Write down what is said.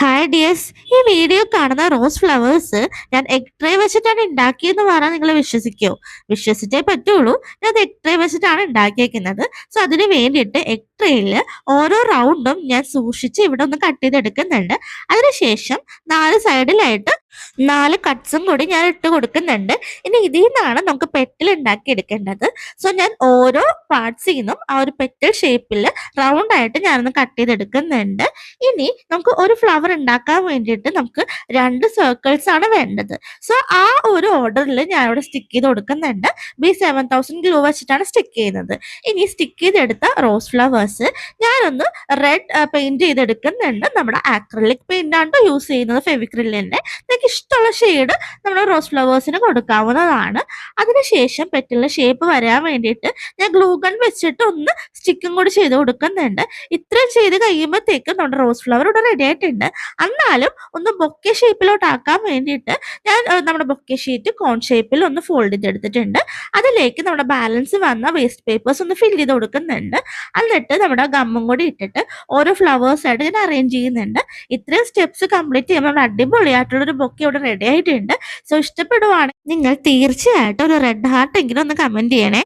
Hi dears, ഈ video കാണുന്ന rose flowers ഞാൻ എഗ് ട്രേ വെച്ചിട്ടാണ് ഉണ്ടാക്കിയെന്ന് പറഞ്ഞാൽ നിങ്ങൾ വിശ്വസിക്കുമോ? വിശ്വസിച്ചേ പറ്റുള്ളൂ. ഞാൻ അത് എഗ് ട്രേ വെച്ചിട്ടാണ് ഉണ്ടാക്കിയേക്കുന്നത്. സോ അതിന് വേണ്ടിയിട്ട് എഗ് ട്രേയിൽ ഓരോ റൗണ്ടും ഞാൻ സൂക്ഷിച്ച് ഇവിടെ ഒന്ന് കട്ട് ചെയ്തെടുക്കുന്നുണ്ട്. അതിനുശേഷം 4 സൈഡിലായിട്ട് 4 കട്ട്സും കൂടി ഞാൻ ഇട്ട് കൊടുക്കുന്നുണ്ട്. ഇനി ഇതിൽ നിന്നാണ് നമുക്ക് പെറ്റൽ ഉണ്ടാക്കി എടുക്കേണ്ടത്. സോ ഞാൻ ഓരോ പാർട്സിൽ നിന്നും ആ ഒരു പെറ്റൽ ഷേപ്പിൽ റൗണ്ട് ആയിട്ട് ഞാനൊന്ന് കട്ട് ചെയ്തെടുക്കുന്നുണ്ട്. ഇനി നമുക്ക് ഒരു ഫ്ലവർ ഉണ്ടാക്കാൻ വേണ്ടിയിട്ട് നമുക്ക് 2 സർക്കിൾസ് ആണ് വേണ്ടത്. സോ ആ ഒരു ഓർഡറിൽ ഞാൻ ഇവിടെ സ്റ്റിക്ക് ചെയ്ത് കൊടുക്കുന്നുണ്ട്. B7000 ഗ്ലൂ വെച്ചിട്ടാണ് സ്റ്റിക്ക് ചെയ്യുന്നത്. ഇനി സ്റ്റിക്ക് ചെയ്തെടുത്ത റോസ് ഫ്ലവേഴ്സ് ഞാനൊന്ന് റെഡ് പെയിന്റ് ചെയ്തെടുക്കുന്നുണ്ട്. നമ്മുടെ ആക്രിലിക് പെയിന്റ് ആണ് യൂസ് ചെയ്യുന്നത്, ഫെവിക്രിലിന്റെ. നിങ്ങൾക്ക് ഇഷ്ടമുള്ള ഷെയ്ഡ് നമ്മുടെ റോസ് ഫ്ലവേഴ്സിന് കൊടുക്കാവുന്നതാണ്. അതിനുശേഷം പെറ്റലിന്റെ ഷേപ്പ് വരാൻ വേണ്ടിയിട്ട് ഞാൻ ഗ്ലൂ ഗൺ വെച്ചിട്ട് ഒന്ന് സ്റ്റിക്കും കൂടി ചെയ്ത് കൊടുക്കുന്നുണ്ട്. ഇത്രയും ചെയ്ത് കഴിയുമ്പോഴത്തേക്കും നമ്മുടെ റോസ് ഫ്ലവർ ഇവിടെ റെഡി ആയിട്ടുണ്ട്. എന്നാലും ഒന്ന് ബൊക്കെ ഷേപ്പിലോട്ട് ആക്കാൻ വേണ്ടിയിട്ട് ഞാൻ നമ്മുടെ ബൊക്കെ ഷീറ്റ് കോൺ ഷേപ്പിൽ ഒന്ന് ഫോൾഡ് ചെയ്തെടുത്തിട്ടുണ്ട്. അതിലേക്ക് നമ്മുടെ ബാലൻസ് വന്ന വേസ്റ്റ് പേപ്പേഴ്സ് ഒന്ന് ഫിൽ ചെയ്ത് കൊടുക്കുന്നുണ്ട്. എന്നിട്ട് നമ്മുടെ ഗമ്മും കൂടി ഇട്ടിട്ട് ഓരോ ഫ്ലവേഴ്സ് ആയിട്ട് ഞാൻ അറേഞ്ച് ചെയ്യുന്നുണ്ട്. ഇത്രയും സ്റ്റെപ്സ് കംപ്ലീറ്റ് ചെയ്യുമ്പോൾ നമ്മുടെ അടിപൊളിയായിട്ടുള്ളൊരു ബൊക്കെ ഇവിടെ റെഡി ആയിട്ടുണ്ട്. സോ ഇഷ്ടപ്പെടുവാണെങ്കിൽ നിങ്ങൾ തീർച്ചയായിട്ടും ഒരു റെഡ് ഹാർട്ട് എങ്കിലും ഒന്ന് കമന്റ് ചെയ്യണേ.